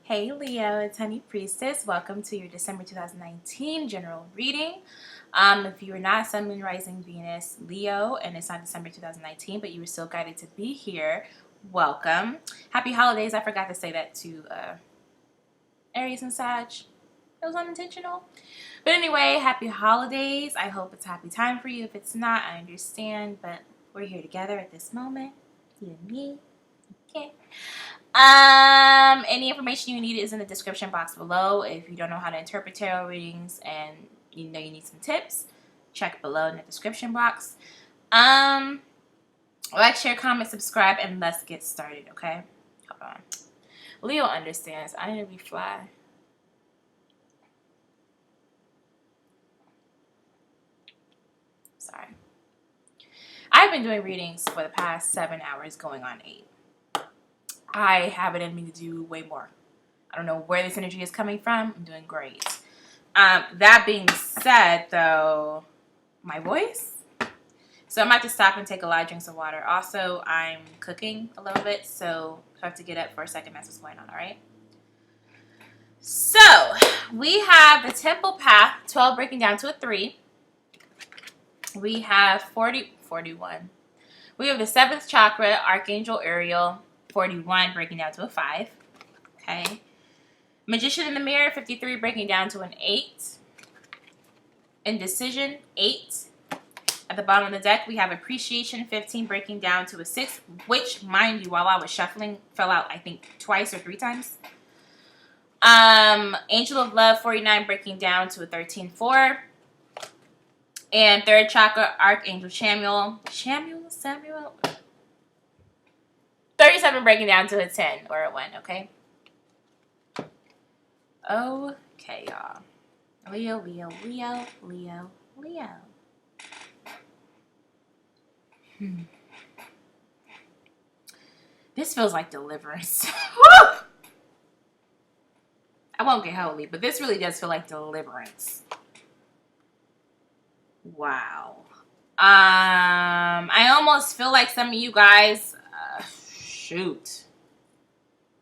Hey Leo, it's Honey Priestess. Welcome to your December 2019 general reading. If you are not Sun, Moon, Rising, Venus, Leo, and it's not December 2019, but you were still guided to be here, welcome. Happy holidays. I forgot to say that to Aries and Sag. It was unintentional. But anyway, happy holidays. I hope it's a happy time for you. If it's not, I understand, but we're here together at this moment. You and me. Okay. Any information you need is in the description box below. If you don't know how to interpret tarot readings and you know you need some tips, check below in the description box. Like, share, comment, subscribe, and let's get started, okay? Hold on. Leo understands. I need to be fly. Sorry. I've been doing readings for the past 7 hours, going on 8. I have it in me to do way more. I don't know where this energy is coming from. I'm doing great. That being said, though, my voice. So I'm about to stop and take a lot of drinks of water. Also, I'm cooking a little bit, so I have to get up for a second. That's what's going on, all right? So we have the temple path, 12 breaking down to a 3. We have 41. We have the 7th chakra, Archangel Ariel, 41 breaking down to a 5. Okay. Magician in the Mirror, 53 breaking down to an 8. Indecision, 8. At the bottom of the deck, we have Appreciation, 15 breaking down to a 6, which, mind you, while I was shuffling, fell out, I think, twice or 3 times. Angel of Love, 49 breaking down to a 13-4. And 3rd chakra, Archangel Samuel, 37 breaking down to a 10 or a 1, okay? Okay, y'all. Leo, Leo, Leo, Leo, Leo. This feels like deliverance. I won't get holy, but this really does feel like deliverance. Wow. I almost feel like some of you guys, shoot.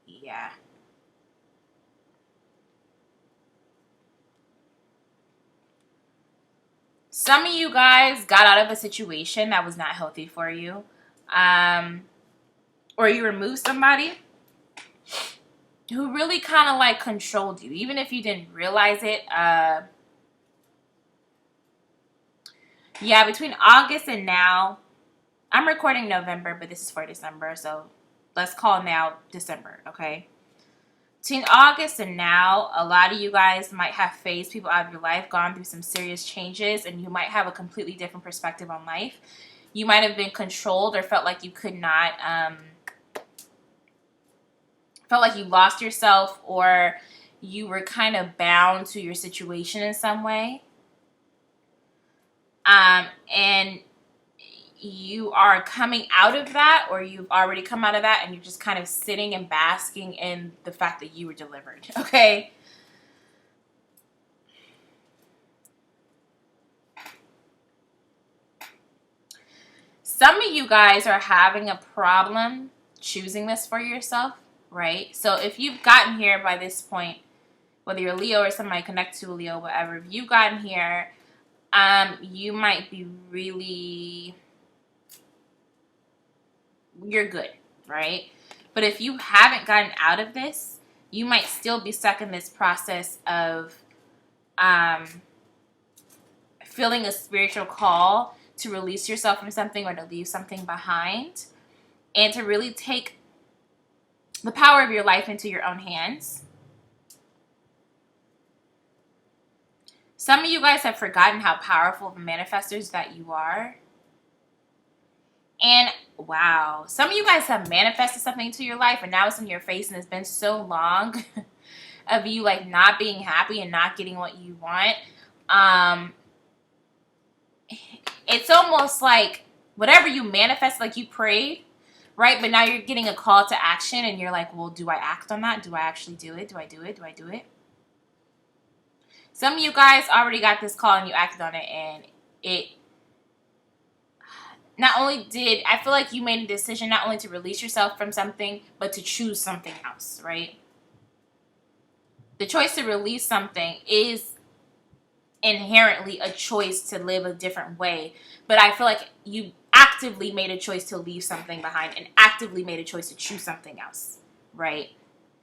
Yeah. Some of you guys got out of a situation that was not healthy for you. Or you removed somebody who really kind of like controlled you, even if you didn't realize it. Yeah, between August and now, I'm recording November, but this is for December, so let's call now December, okay? Between August and now, a lot of you guys might have phased people out of your life, gone through some serious changes, and you might have a completely different perspective on life. You might have been controlled or felt like you could not, felt like you lost yourself, or you were kind of bound to your situation in some way. And you are coming out of that, or you've already come out of that, and you're just kind of sitting and basking in the fact that you were delivered, okay? Some of you guys are having a problem choosing this for yourself, right? So if you've gotten here by this point, whether you're Leo or somebody connected to a Leo, whatever, if you've gotten here, you might be really, you're good, right? But if you haven't gotten out of this, you might still be stuck in this process of feeling a spiritual call to release yourself from something or to leave something behind, and to really take the power of your life into your own hands. Some of you guys have forgotten how powerful of manifestors that you are. And wow, some of you guys have manifested something into your life and now it's in your face, and it's been so long of you like not being happy and not getting what you want. It's almost like whatever you manifest, like you prayed, right? But now you're getting a call to action and you're like, well, do I act on that? Do I actually do it? Do I do it? Do I do it? Some of you guys already got this call and you acted on it, and it not only did, I feel like you made a decision not only to release yourself from something, but to choose something else, right? The choice to release something is inherently a choice to live a different way. But I feel like you actively made a choice to leave something behind and actively made a choice to choose something else, right?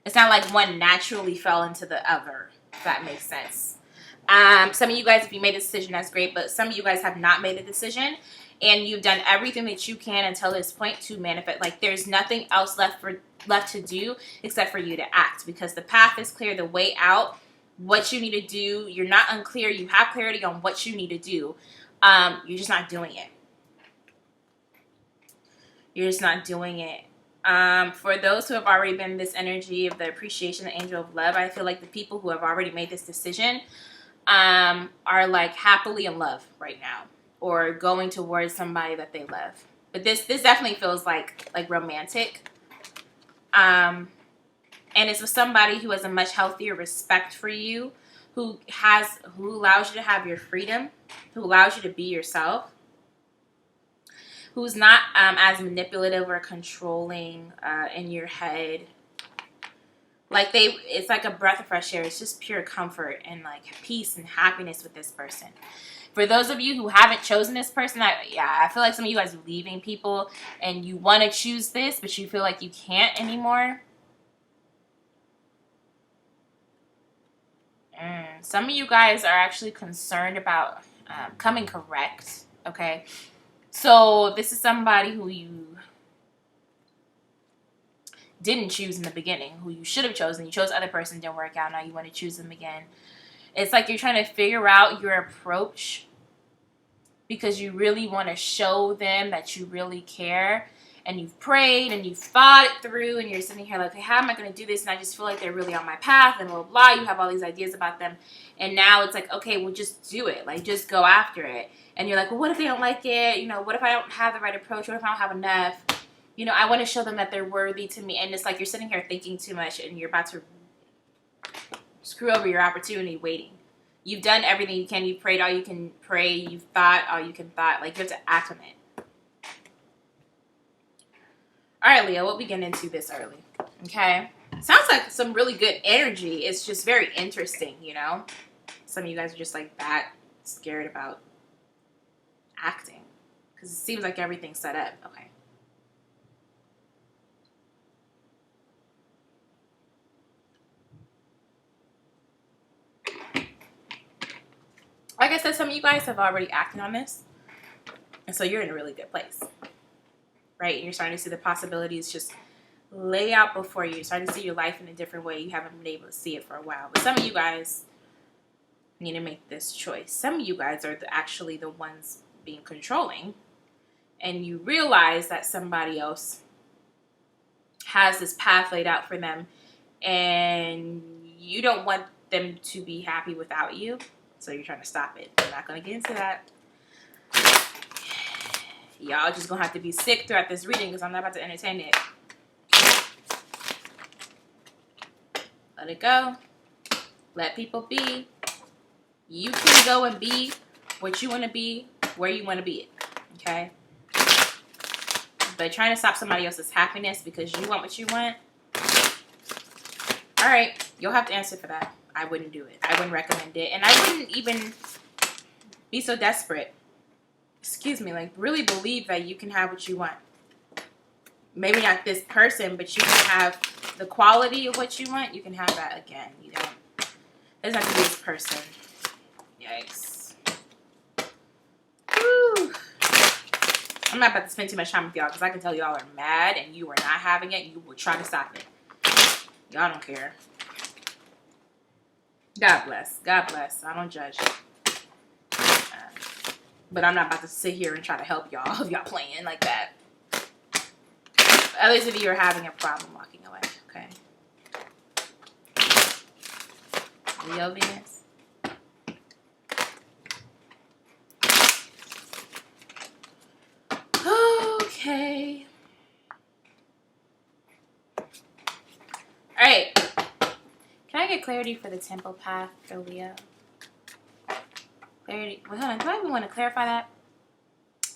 It's not like one naturally fell into the other, if that makes sense. Some of you guys, if you made a decision, that's great. But some of you guys have not made a decision. And you've done everything that you can until this point to manifest. Like, there's nothing else left to do except for you to act. Because the path is clear, the way out, what you need to do. You're not unclear. You have clarity on what you need to do. You're just not doing it. You're just not doing it. For those who have already been in this energy of the appreciation, the angel of love, I feel like the people who have already made this decision are like happily in love right now, or going towards somebody that they love. But this definitely feels like romantic. And it's with somebody who has a much healthier respect for you, who allows you to have your freedom, who allows you to be yourself, who's not as manipulative or controlling in your head. Like it's like a breath of fresh air. It's just pure comfort and like peace and happiness with this person. For those of you who haven't chosen this person, I feel like some of you guys are leaving people and you want to choose this, but you feel like you can't anymore. Some of you guys are actually concerned about coming correct, okay? So this is somebody who you didn't choose in the beginning, who you should have chosen. You chose other person, didn't work out. Now you want to choose them again. It's like you're trying to figure out your approach because you really want to show them that you really care. And you've prayed and you've thought it through and you're sitting here like, hey, how am I going to do this? And I just feel like they're really on my path and blah, blah, blah. You have all these ideas about them. And now it's like, okay, well, just do it. Like, just go after it. And you're like, well, what if they don't like it? You know, what if I don't have the right approach? What if I don't have enough? You know, I want to show them that they're worthy to me. And it's like you're sitting here thinking too much and you're about to screw over your opportunity waiting. You've done everything you can. You've prayed all you can pray. You've thought all you can thought. Like, you have to act on it. All right, Leo, we'll begin into this early. Okay? Sounds like some really good energy. It's just very interesting, you know? Some of you guys are just like that scared about acting because it seems like everything's set up. Okay. Like I said, some of you guys have already acted on this. And so you're in a really good place. Right? And you're starting to see the possibilities just lay out before you. You're starting to see your life in a different way. You haven't been able to see it for a while. But some of you guys need to make this choice. Some of you guys are actually the ones being controlling. And you realize that somebody else has this path laid out for them. And you don't want them to be happy without you. So you're trying to stop it. I'm not going to get into that. Y'all just going to have to be sick throughout this reading because I'm not about to entertain it. Let it go. Let people be. You can go and be what you want to be, where you want to be it. Okay? But trying to stop somebody else's happiness because you want what you want, all right, you'll have to answer for that. I wouldn't do it. I wouldn't recommend it. And I wouldn't even be so desperate. Excuse me, like really believe that you can have what you want. Maybe not this person, but you can have the quality of what you want. You can have that again. You don't. It doesn't have to be this person. Yikes. Woo. I'm not about to spend too much time with y'all because I can tell y'all are mad and you are not having it. You will try to stop it. Y'all don't care. God bless. God bless. I don't judge. But I'm not about to sit here and try to help y'all if y'all playing like that. Others of you are having a problem walking away. Okay. Leo Venus. Okay. All right. Can I get clarity for the temple path for Leo? Clarity. Wait, hold on. Do I even want to clarify that?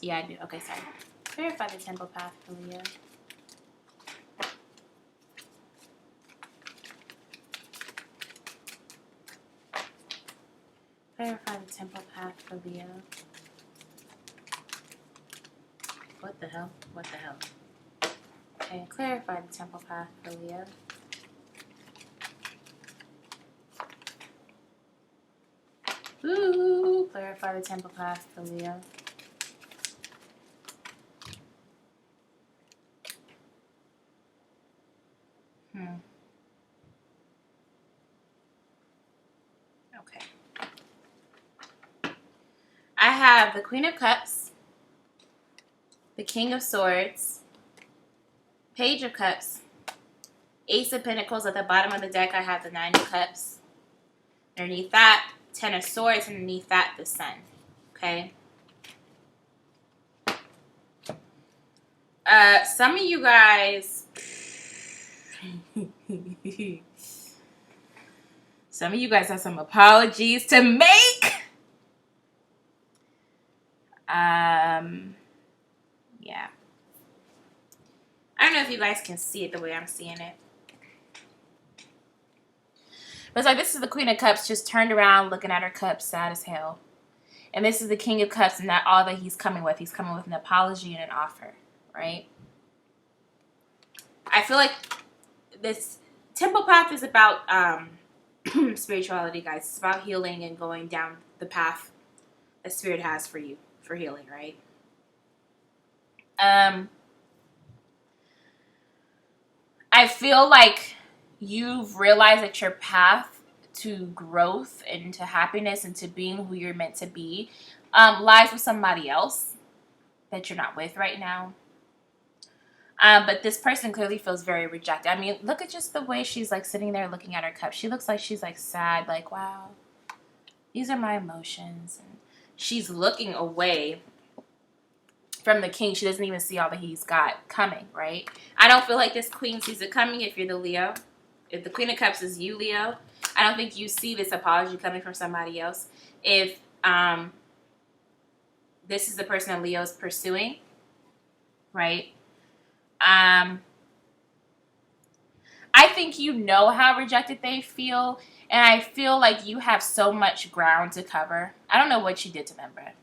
Yeah, I do. Okay, sorry. Clarify the temple path for Leo. Clarify the temple path for Leo. What the hell? What the hell? Okay, clarify the temple path for Leo. Ooh, clarify the temple path for Leo. Okay. I have the Queen of Cups, the King of Swords, Page of Cups, Ace of Pentacles. At the bottom of the deck, I have the Nine of Cups. Underneath that, Ten of Swords. Underneath that, the Sun. Okay. Some of you guys... some of you guys have some apologies to make. Yeah. I don't know if you guys can see it the way I'm seeing it. But it's like this is the Queen of Cups just turned around looking at her cup, sad as hell. And this is the King of Cups, and not all that he's coming with. He's coming with an apology and an offer, right? I feel like this temple path is about spirituality, guys. It's about healing and going down the path that Spirit has for you for healing, right? I feel like you've realized that your path to growth and to happiness and to being who you're meant to be lies with somebody else that you're not with right now. But this person clearly feels very rejected. I mean, look at just the way she's like sitting there looking at her cup. She looks like she's like sad, like, wow, these are my emotions. And she's looking away from the king. She doesn't even see all that he's got coming, right? I don't feel like this queen sees it coming if you're the Leo. If the Queen of Cups is you, Leo, I don't think you see this apology coming from somebody else. If this is the person that Leo's pursuing, right? I think you know how rejected they feel, and I feel like you have so much ground to cover. I don't know what you did to them, Brett,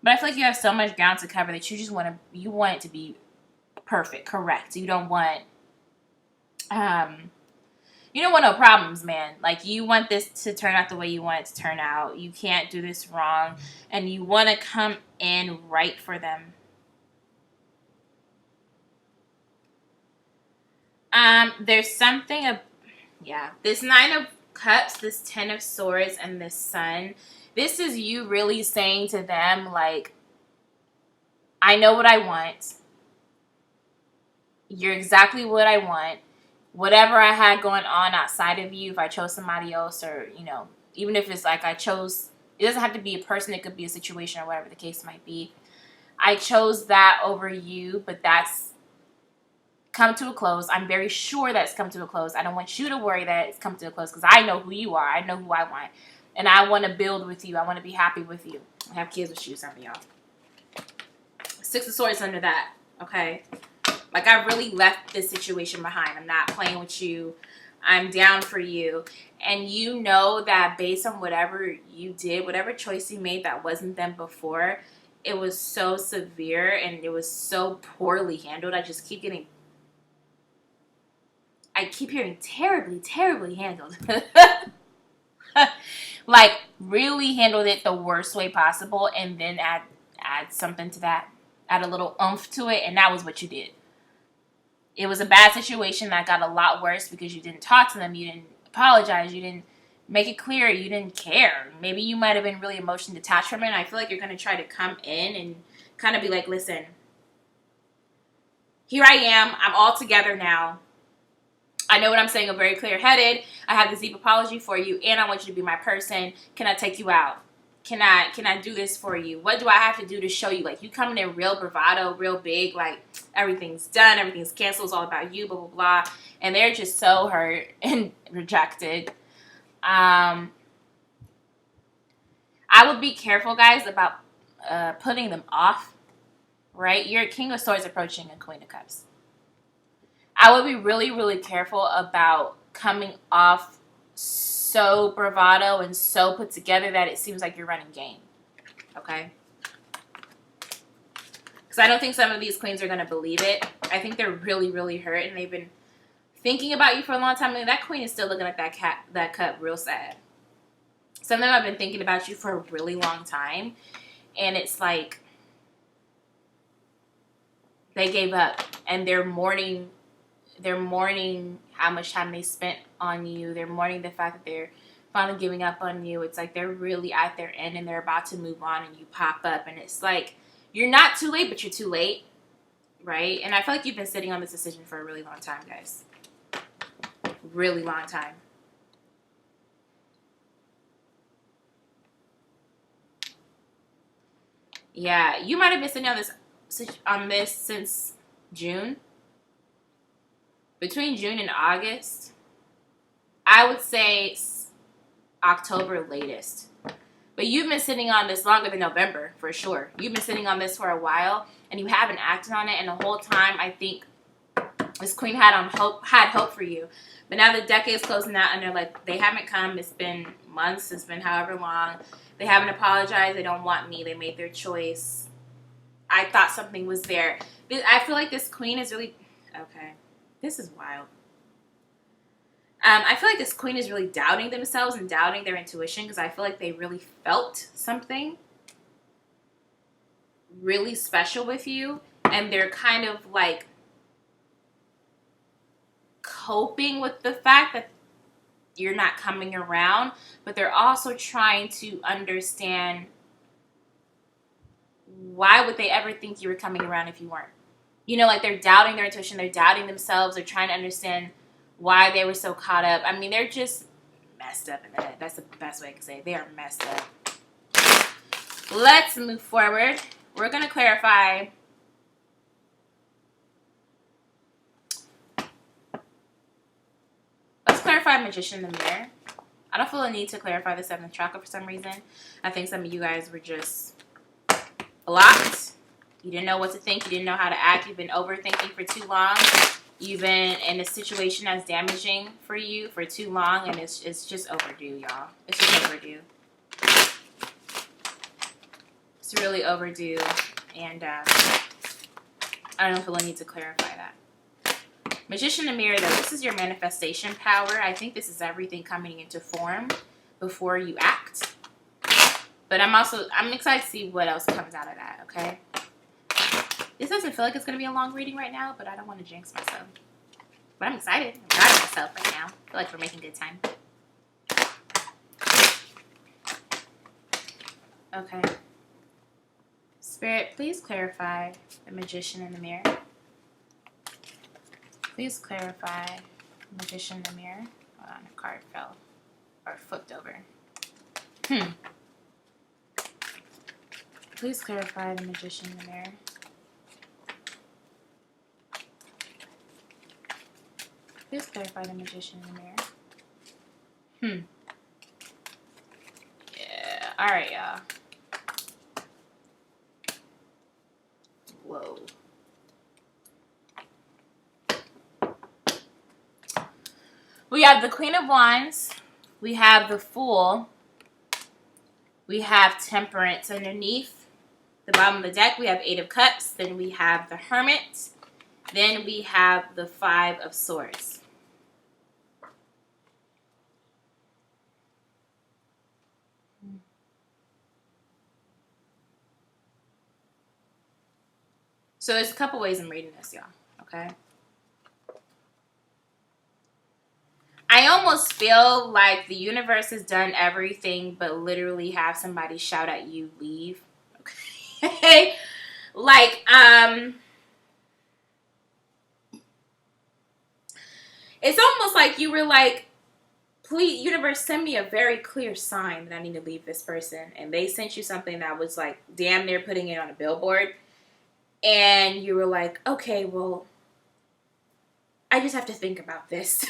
but I feel like you have so much ground to cover that you just want it to be perfect, correct. You don't want no problems, man. Like, you want this to turn out the way you want it to turn out. You can't do this wrong, and you want to come in right for them. There's something this Nine of Cups, this Ten of Swords, and this Sun. This is you really saying to them, like, I know what I want. You're exactly what I want. Whatever I had going on outside of you, if I chose somebody else, or, even if it's like it doesn't have to be a person, it could be a situation or whatever the case might be. I chose that over you, but that's come to a close. I'm very sure that it's come to a close. I don't want you to worry that it's come to a close, because I know who you are. I know who I want. And I want to build with you. I want to be happy with you. I have kids with you, some of y'all. Six of Swords under that, okay? Like, I really left this situation behind. I'm not playing with you. I'm down for you. And you know that based on whatever you did, whatever choice you made that wasn't them before, it was so severe and it was so poorly handled. I keep hearing terribly, terribly handled. Like, really handled it the worst way possible, and then add something to that. Add a little oomph to it, and that was what you did. It was a bad situation that got a lot worse because you didn't talk to them, you didn't apologize, you didn't make it clear, you didn't care. Maybe you might have been really emotionally detached from it, and I feel like you're going to try to come in and kind of be like, listen, here I am, I'm all together now. I know what I'm saying. I'm very clear-headed. I have this deep apology for you, and I want you to be my person. Can I take you out? Can I do this for you? What do I have to do to show you? Like, you coming in real bravado, real big, like, everything's done, everything's canceled, it's all about you, blah, blah, blah. And they're just so hurt and rejected. I would be careful, guys, about putting them off, right? You're a King of Swords approaching a Queen of Cups. I would be really, really careful about coming off so bravado and so put together that it seems like you're running game. Okay? Because I don't think some of these queens are going to believe it. I think they're really, really hurt, and they've been thinking about you for a long time. I mean, that queen is still looking at that cup real sad. Some of them have been thinking about you for a really long time, and it's like they gave up, and they're mourning how much time they spent on you. They're mourning the fact that they're finally giving up on you. It's like they're really at their end, and they're about to move on, and you pop up, and it's like you're not too late, but you're too late, right? And I feel like you've been sitting on this decision for a really long time, guys. Really long time. Yeah, you might have been sitting on this since June. Between June and August, I would say October latest. But you've been sitting on this longer than November, for sure. You've been sitting on this for a while, and you haven't acted on it. And the whole time, I think this queen had hope for you. But now the deck is closing out, and they're like, they haven't come. It's been months. It's been however long. They haven't apologized. They don't want me. They made their choice. I thought something was there. I feel like this queen is really... Okay. This is wild. I feel like this queen is really doubting themselves and doubting their intuition, because I feel like they really felt something really special with you, and they're kind of like coping with the fact that you're not coming around, but they're also trying to understand, why would they ever think you were coming around if you weren't? You know, like they're doubting their intuition, they're doubting themselves, they're trying to understand why they were so caught up. I mean, they're just messed up in the head. That's the best way I can say it. They are messed up. Let's move forward. We're going to clarify. Let's clarify Magician in the Mirror. I don't feel a need to clarify the 7th chakra for some reason. I think some of you guys were just blocked. You didn't know what to think. You didn't know how to act. You've been overthinking for too long. You've been in a situation that's damaging for you for too long, and it's just overdue, y'all. It's just overdue. It's really overdue, and I don't feel a need to clarify that. Magician in the Mirror, though, this is your manifestation power. I think this is everything coming into form before you act. But I'm excited to see what else comes out of that, okay? This doesn't feel like it's going to be a long reading right now, but I don't want to jinx myself. But I'm excited. I'm proud of myself right now. I feel like we're making good time. Okay. Spirit, please clarify the Magician in the Mirror. Please clarify the Magician in the Mirror. Hold on, a card fell or flipped over. Please clarify the Magician in the Mirror. Please clarify the Magician in the Mirror. Yeah. Alright, y'all. Whoa. We have the Queen of Wands. We have the Fool. We have Temperance underneath. The bottom of the deck, we have 8 of Cups. Then we have the Hermit. Then we have the 5 of Swords. So there's a couple ways I'm reading this, y'all. Okay? I almost feel like the universe has done everything but literally have somebody shout at you, leave. Okay? Like, it's almost like you were like, please, universe, send me a very clear sign that I need to leave this person. And they sent you something that was like damn near putting it on a billboard. And you were like, okay, well, I just have to think about this.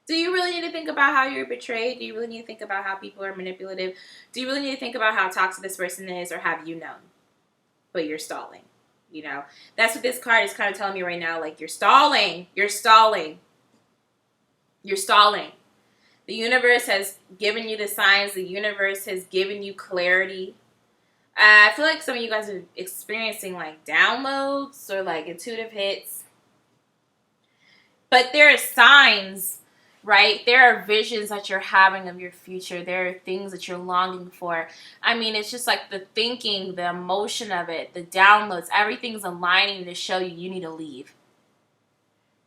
Do you really need to think about how you're betrayed? Do you really need to think about how people are manipulative? Do you really need to think about how toxic this person is, or have you known? But you're stalling. You know, that's what this card is kind of telling me right now. Like, you're stalling. You're stalling. You're stalling. The universe has given you the signs. The universe has given you clarity. I feel like some of you guys are experiencing like downloads or like intuitive hits. But there are signs, right? There are visions that you're having of your future. There are things that you're longing for. I mean, it's just like the thinking, the emotion of it, the downloads, everything's aligning to show you you need to leave.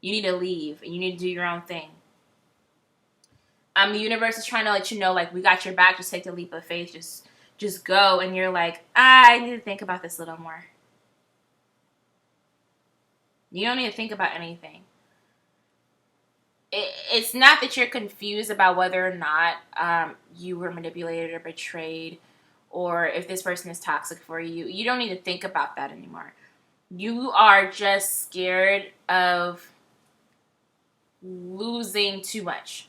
You need to leave and you need to do your own thing. The universe is trying to let you know, like, we got your back. Just take the leap of faith. Just go. And you're like, I need to think about this a little more. You don't need to think about anything. It's not that you're confused about whether or not you were manipulated or betrayed, or if this person is toxic for you. You don't need to think about that anymore. You are just scared of losing too much.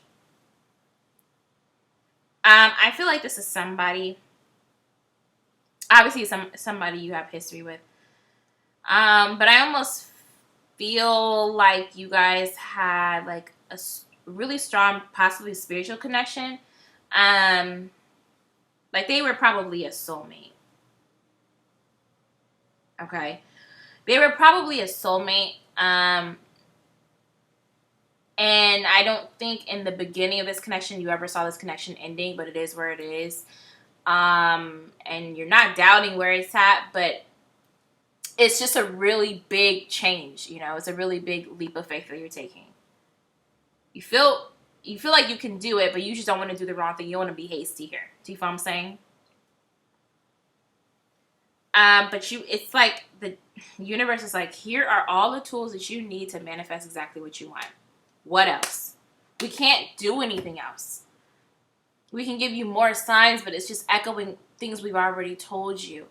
I feel like this is somebody, obviously somebody you have history with. But I almost feel like you guys had like a really strong, possibly spiritual connection. Like they were probably a soulmate. Okay. They were probably a soulmate. And I don't think in the beginning of this connection you ever saw this connection ending, but it is where it is. And you're not doubting where it's at, but it's just a really big change, you know. It's a really big leap of faith that you're taking. You feel like you can do it, but you just don't want to do the wrong thing. You don't want to be hasty here. Do you feel what I'm saying? But it's like the universe is like, here are all the tools that you need to manifest exactly what you want. What else? We can't do anything else. We can give you more signs, but it's just echoing things we've already told you.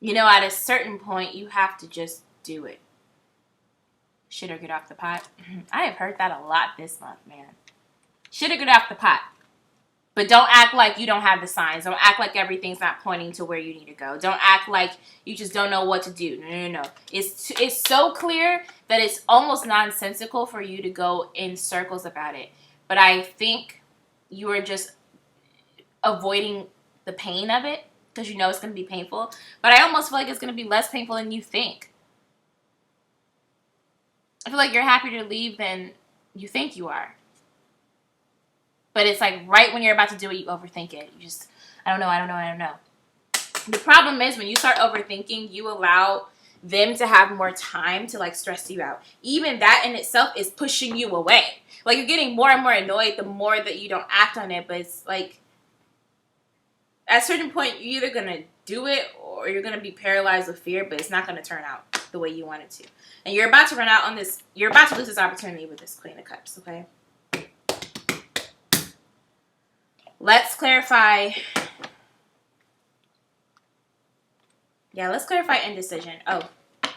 You know, at a certain point, you have to just do it. Shit or get off the pot. I have heard that a lot this month, man. Shit or get off the pot. But don't act like you don't have the signs. Don't act like everything's not pointing to where you need to go. Don't act like you just don't know what to do. No. It's so clear that it's almost nonsensical for you to go in circles about it. But I think you are just avoiding the pain of it because you know it's going to be painful. But I almost feel like it's going to be less painful than you think. I feel like you're happier to leave than you think you are. But it's like right when you're about to do it, you overthink it. You just, I don't know. The problem is when you start overthinking, you allow them to have more time to like stress you out. Even that in itself is pushing you away. Like you're getting more and more annoyed the more that you don't act on it. But it's like at a certain point, you're either going to do it or you're going to be paralyzed with fear, but it's not going to turn out the way you want it to. And you're about to run out on this, you're about to lose this opportunity with this Queen of Cups, okay? Let's clarify. Yeah, let's clarify indecision. Oh,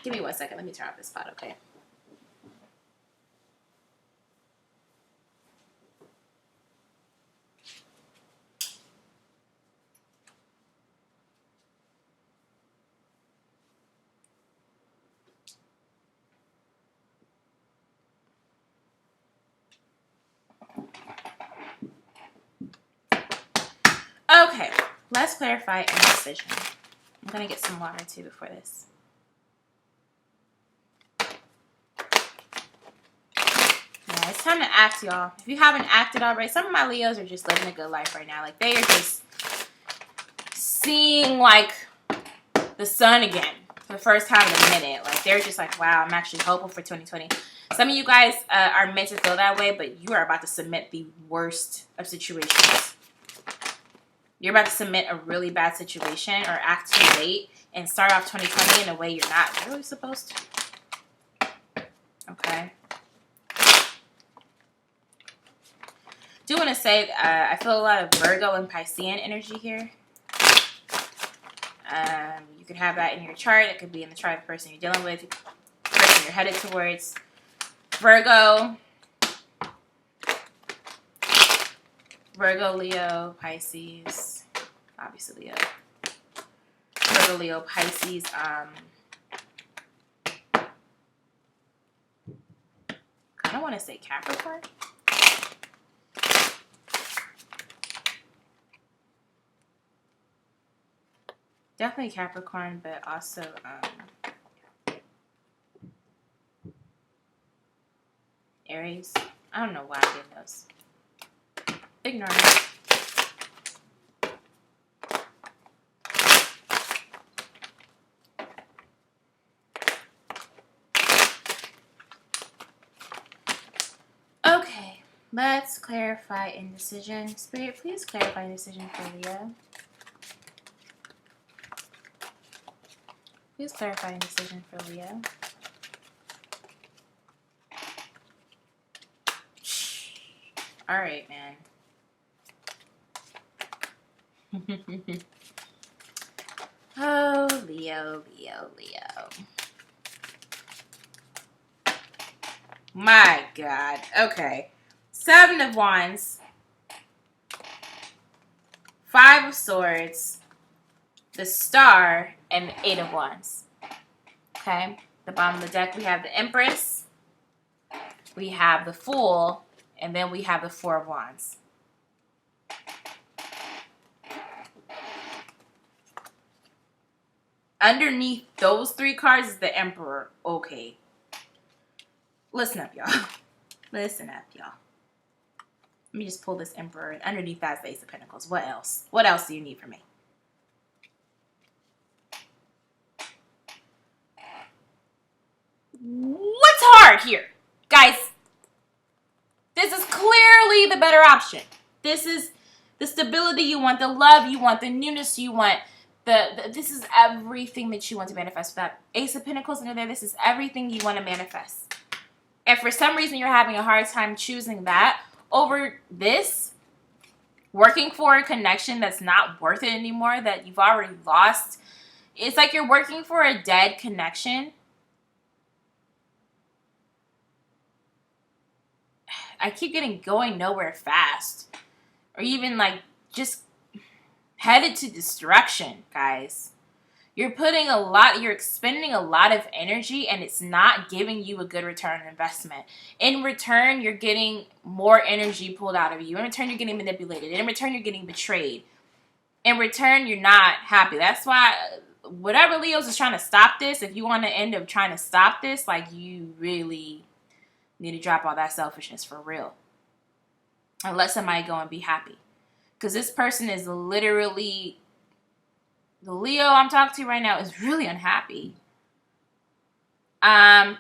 give me 1 second. Let me turn off this pot, okay? Okay, let's clarify indecision. I'm going to get some water too before this. Yeah, it's time to act, y'all. If you haven't acted already, some of my Leos are just living a good life right now. Like, they are just seeing, like, the sun again for the first time in a minute. Like, they're just like, wow, I'm actually hopeful for 2020. Some of you guys are meant to feel that way, but you are about to submit the worst of situations. You're about to submit a really bad situation or act too late and start off 2020 in a way you're not really supposed to. Okay. Do want to say I feel a lot of Virgo and Piscean energy here. You could have that in your chart. It could be in the chart of the person you're dealing with, the person you're headed towards. Virgo, Leo, Pisces, obviously Leo. Virgo, Leo, Pisces. I don't want to say Capricorn. Definitely Capricorn, but also Aries. I don't know why I did those. Ignore me. Okay, let's clarify indecision. Spirit, please clarify indecision for Leo. Please clarify indecision for Leo. All right, man. Oh, Leo, Leo, Leo. My God. Okay. 7 of Wands. 5 of Swords. The Star. And 8 of Wands. Okay. The bottom of the deck, we have the Empress. We have the Fool. And then we have the 4 of Wands. Underneath those 3 cards is the Emperor. Okay. Listen up, y'all. Listen up, y'all. Let me just pull this Emperor. And underneath that's the Ace of Pentacles. What else? What else do you need from me? What's hard here? Guys, this is clearly the better option. This is the stability you want, the love you want, the newness you want. This is everything that you want to manifest. With that Ace of Pentacles under there, this is everything you want to manifest. If for some reason you're having a hard time choosing that over this, working for a connection that's not worth it anymore, that you've already lost, it's like you're working for a dead connection. I keep getting going nowhere fast. Or even like just headed to destruction, guys. You're expending a lot of energy and it's not giving you a good return on investment. In return, you're getting more energy pulled out of you. In return, you're getting manipulated. In return, you're getting betrayed. In return, you're not happy. That's why whatever Leo's is trying to stop this, if you want to end up trying to stop this, like you really need to drop all that selfishness for real. And let somebody go and be happy. Because this person is literally, the Leo I'm talking to right now is really unhappy. And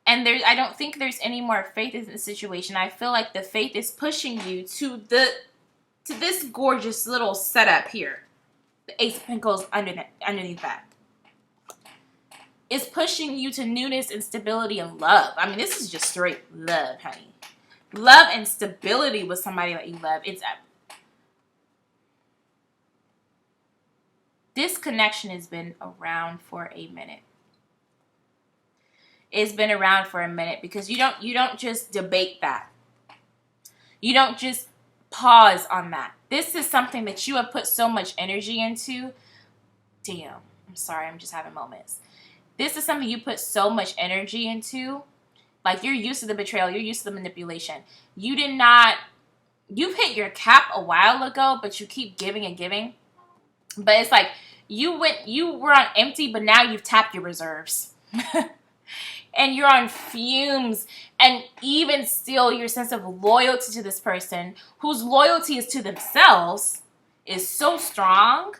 I don't think there's any more faith in the situation. I feel like the faith is pushing you to this gorgeous little setup here. The Ace of Pentacles underneath that. It's pushing you to newness and stability and love. I mean, this is just straight love, honey. Love and stability with somebody that you love. This connection has been around for a minute. It's been around for a minute because you don't just debate that. You don't just pause on that. This is something that you have put so much energy into. Damn, I'm sorry, I'm just having moments. This is something you put so much energy into. Like, you're used to the betrayal. You're used to the manipulation. You've hit your cap a while ago, but you keep giving and giving. But it's like, you were on empty, but now you've tapped your reserves. And you're on fumes. And even still, your sense of loyalty to this person, whose loyalty is to themselves, is so strong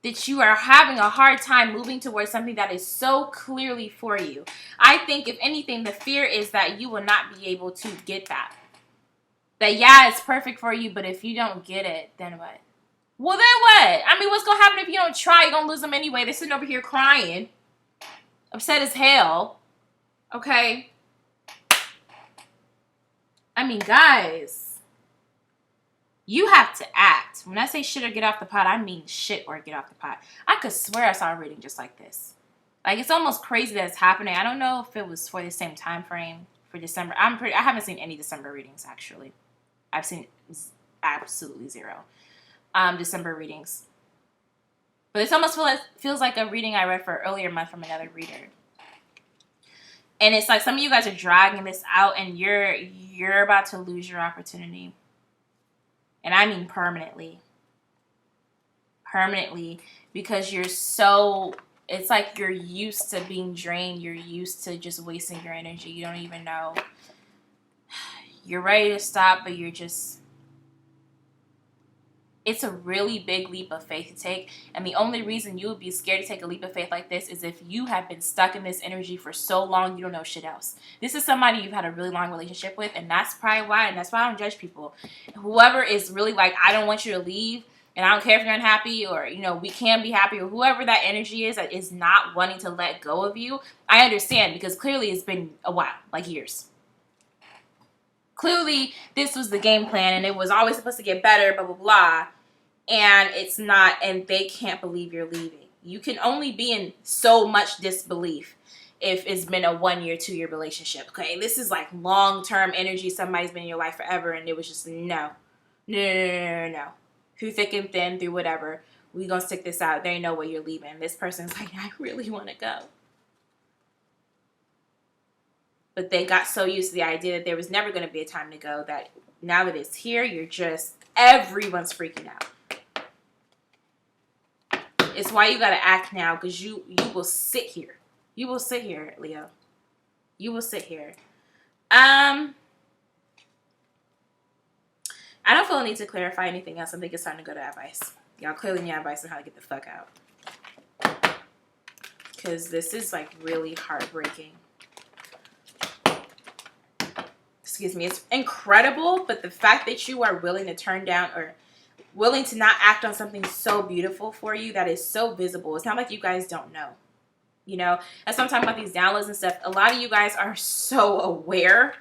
that you are having a hard time moving towards something that is so clearly for you. I think, if anything, the fear is that you will not be able to get that. That, yeah, it's perfect for you, but if you don't get it, then what? Well, then what? I mean, what's going to happen if you don't try? You're going to lose them anyway. They're sitting over here crying. Upset as hell. Okay? I mean, guys. You have to act. When I say shit or get off the pot, I mean shit or get off the pot. I could swear I saw a reading just like this. Like, it's almost crazy that it's happening. I don't know if it was for the same time frame for December. I haven't seen any December readings, actually. I've seen absolutely 0 December readings. But it almost feels like a reading I read for earlier month from another reader. And it's like some of you guys are dragging this out and you're about to lose your opportunity. And I mean permanently. permanently because you're so, it's like you're used to being drained. You're used to just wasting your energy. You don't even know. You're ready to stop, but you're just, it's a really big leap of faith to take. And the only reason you would be scared to take a leap of faith like this is if you have been stuck in this energy for so long, you don't know shit else. This is somebody you've had a really long relationship with, and that's probably why, and that's why I don't judge people. Whoever is really like, I don't want you to leave, and I don't care if you're unhappy, or, you know, we can be happy, or whoever that energy is that is not wanting to let go of you, I understand, because clearly it's been a while, like years. Clearly, this was the game plan, and it was always supposed to get better, blah, blah, blah. And it's not, and they can't believe you're leaving. You can only be in so much disbelief if it's been a 1 year, 2 year relationship. Okay, this is like long-term energy. Somebody's been in your life forever, and it was just no. Through thick and thin, through whatever, we gonna stick this out. They know where you're leaving. This person's like, I really want to go. But they got so used to the idea that there was never going to be a time to go that now that it's here, you're just, everyone's freaking out. It's why you got to act now, because you will sit here. You will sit here, Leo. You will sit here. I don't feel a need to clarify anything else. I think it's time to go to advice. Y'all clearly need advice on how to get the fuck out. Because this is like really heartbreaking. Excuse me. It's incredible, but the fact that you are willing to turn down or willing to not act on something so beautiful for you that is so visible. It's not like you guys don't know. You know, as I'm talking about these downloads and stuff, a lot of you guys are so aware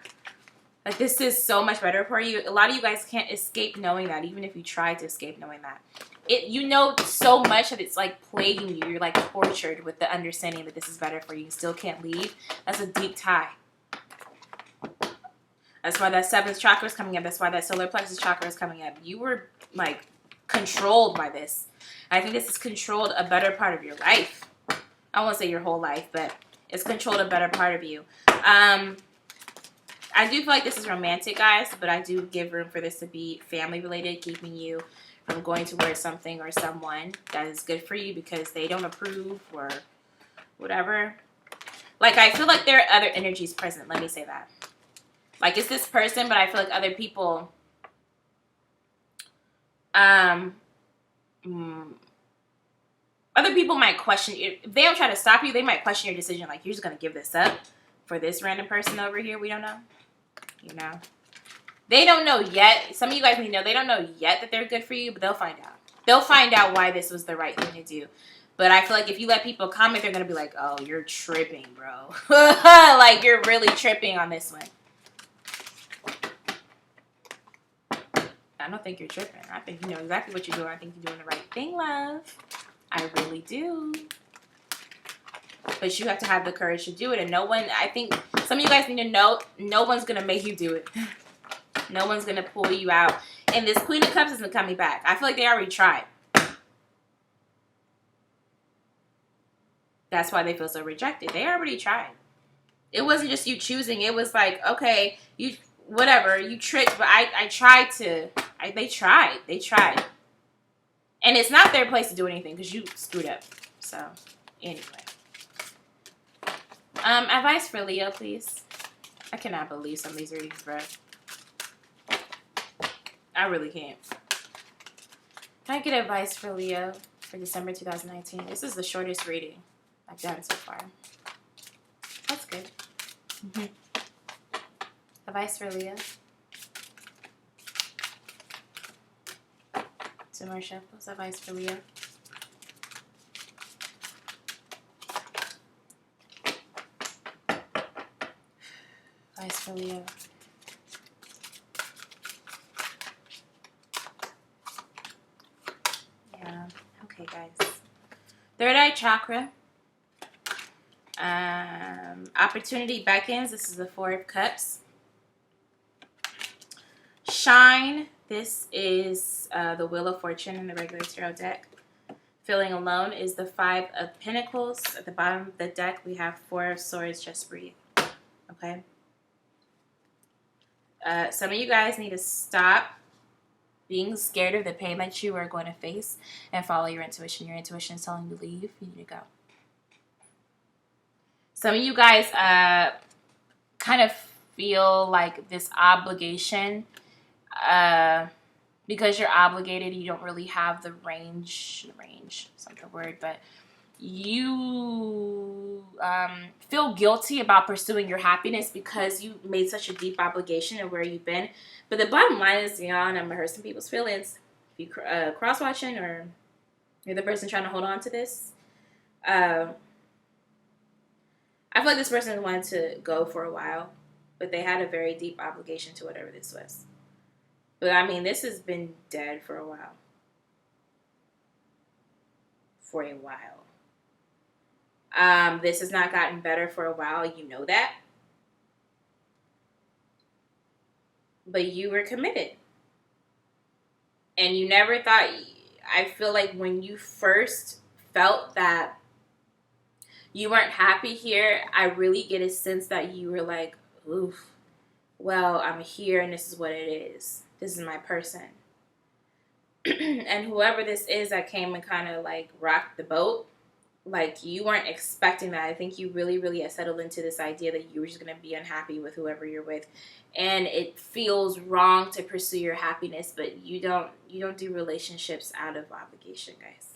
that this is so much better for you. A lot of you guys can't escape knowing that, even if you try to escape knowing that. You know so much that it's like plaguing you. You're like tortured with the understanding that this is better for you. You still can't leave. That's a deep tie. That's why that 7th chakra is coming up. That's why that solar plexus chakra is coming up. You were like controlled by this. I think this has controlled a better part of your life. I won't say your whole life, but it's controlled a better part of you. I do feel like this is romantic, guys, but I do give room for this to be family related, keeping you from going towards something or someone that is good for you because they don't approve or whatever. Like, I feel like there are other energies present. Let me say that. Like, it's this person, but I feel like other people, other people might question you. If they don't try to stop you, they might question your decision. Like, you're just going to give this up for this random person over here. We don't know. You know? They don't know yet. Some of you guys need to know. They don't know yet that they're good for you, but they'll find out. They'll find out why this was the right thing to do. But I feel like if you let people comment, they're going to be like, oh, you're tripping, bro. Like, you're really tripping on this one. I don't think you're tripping. I think you know exactly what you're doing. I think you're doing the right thing, love. I really do. But you have to have the courage to do it. And no one, I think some of you guys need to know, no one's going to make you do it. No one's going to pull you out. And this Queen of Cups isn't coming back. I feel like they already tried. That's why they feel so rejected. They already tried. It wasn't just you choosing. It was like, okay, you, whatever, you tricked, but I tried to. They tried. And it's not their place to do anything because you screwed up. So, anyway. Advice for Leo, please. I cannot believe some of these readings, bro. I really can't. Can I get advice for Leo for December 2019? This is the shortest reading I've done so far. That's good. Advice for Leo. Some more shuffles. Advice for Leo. Advice for Leo. Yeah. Okay, guys. Third eye chakra. Opportunity beckons. This is the 4 of Cups. Shine. This is the Wheel of Fortune in the regular tarot deck. Feeling alone is the 5 of Pentacles. At the bottom of the deck, we have 4 of Swords. Just breathe. Okay? Some of you guys need to stop being scared of the pain that you are going to face, and follow your intuition. Your intuition is telling you to leave. You need to go. Some of you guys kind of feel like this obligation, because you're obligated, you don't really have the range, it's not the word, but you feel guilty about pursuing your happiness because you made such a deep obligation of where you've been. But the bottom line is, y'all, and I'm going to hurt some people's feelings, if you cross-watching or you're the person trying to hold on to this, I feel like this person wanted to go for a while, but they had a very deep obligation to whatever this was. But, I mean, this has been dead for a while. For a while. This has not gotten better for a while. You know that. But you were committed. And you never thought... I feel like when you first felt that you weren't happy here, I really get a sense that you were like, oof, well, I'm here and this is what it is. This is my person. And whoever this is that came and kind of like rocked the boat, like you weren't expecting that. I think you really, really had settled into this idea that you were just going to be unhappy with whoever you're with. And it feels wrong to pursue your happiness, but you don't do relationships out of obligation, guys.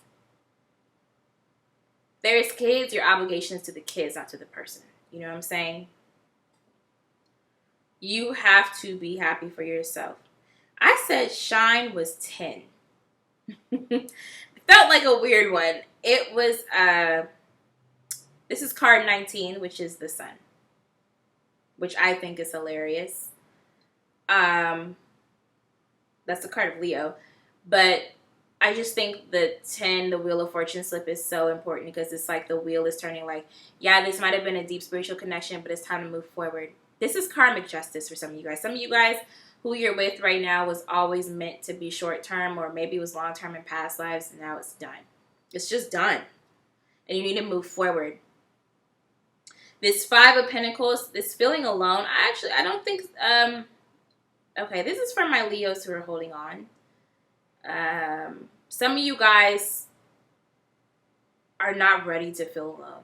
There's kids, your obligation is to the kids, not to the person. You know what I'm saying? You have to be happy for yourself. I said shine was 10. Felt like a weird one. It was, this is card 19, which is the sun, which I think is hilarious. That's the card of Leo. But I just think the 10, the Wheel of Fortune slip, is so important because it's like the wheel is turning like, yeah, this might have been a deep spiritual connection, but it's time to move forward. This is karmic justice for some of you guys. Some of you guys who you're with right now was always meant to be short-term, or maybe it was long-term in past lives, and now it's done. It's just done. And you need to move forward. This 5 of Pentacles, this feeling alone, I don't think, okay, this is for my Leos who are holding on. Some of you guys are not ready to feel alone.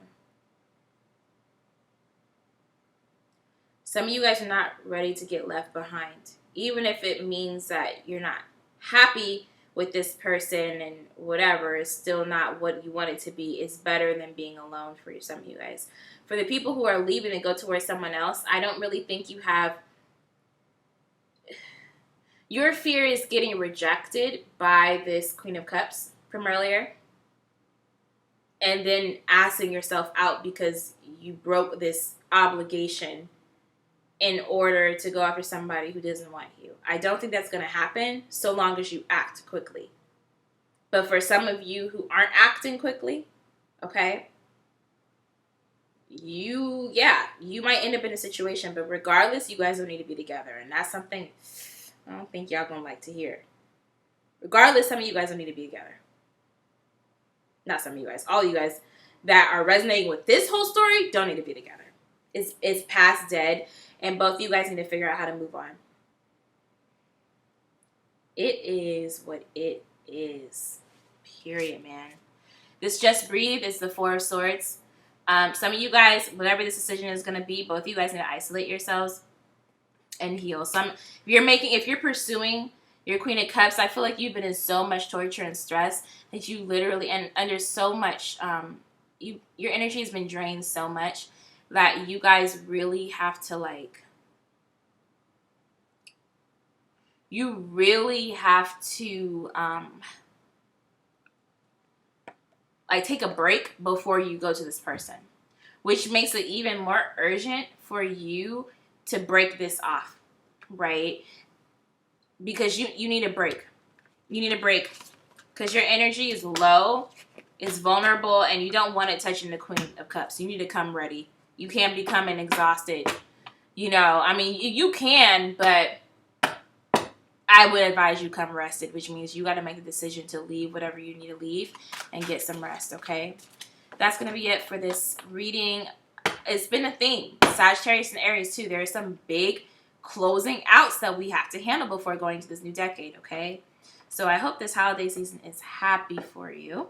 Some of you guys are not ready to get left behind. Even if it means that you're not happy with this person and whatever, it's still not what you want it to be. It's better than being alone for some of you guys. For the people who are leaving and go towards someone else, I don't really think you have... Your fear is getting rejected by this Queen of Cups from earlier. And then asking yourself out because you broke this obligation in order to go after somebody who doesn't want you. I don't think that's going to happen so long as you act quickly. But for some of you who aren't acting quickly, okay, you might end up in a situation, but regardless, you guys don't need to be together. And that's something I don't think y'all going to like to hear. Regardless, some of you guys don't need to be together. Not some of you guys. All you guys that are resonating with this whole story don't need to be together. It's past dead. And both of you guys need to figure out how to move on. It is what it is. Period, man. This Just Breathe is the 4 of Swords. Some of you guys, whatever this decision is going to be, both of you guys need to isolate yourselves and heal. If you're pursuing your Queen of Cups, I feel like you've been in so much torture and stress that you literally, and under so much, your energy has been drained so much that you guys really have to like take a break before you go to this person, which makes it even more urgent for you to break this off, right? Because you need a break. You need a break because your energy is low, it's vulnerable, and you don't want it touching the Queen of Cups. You need to come ready. You can't be coming exhausted. You know, I mean, you can, but I would advise you come rested, which means you got to make a decision to leave whatever you need to leave and get some rest, okay? That's going to be it for this reading. It's been a theme. Sagittarius and Aries, too. There are some big closing out stuff we have to handle before going into this new decade, okay? So I hope this holiday season is happy for you,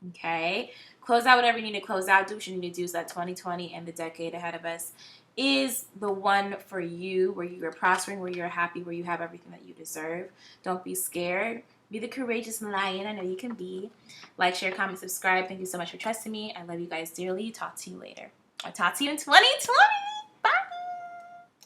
okay? Close out whatever you need to close out. Do what you need to do so that 2020 and the decade ahead of us is the one for you, where you're prospering, where you're happy, where you have everything that you deserve. Don't be scared. Be the courageous lion I know you can be. Like, share, comment, subscribe. Thank you so much for trusting me. I love you guys dearly. Talk to you later. I'll talk to you in 2020.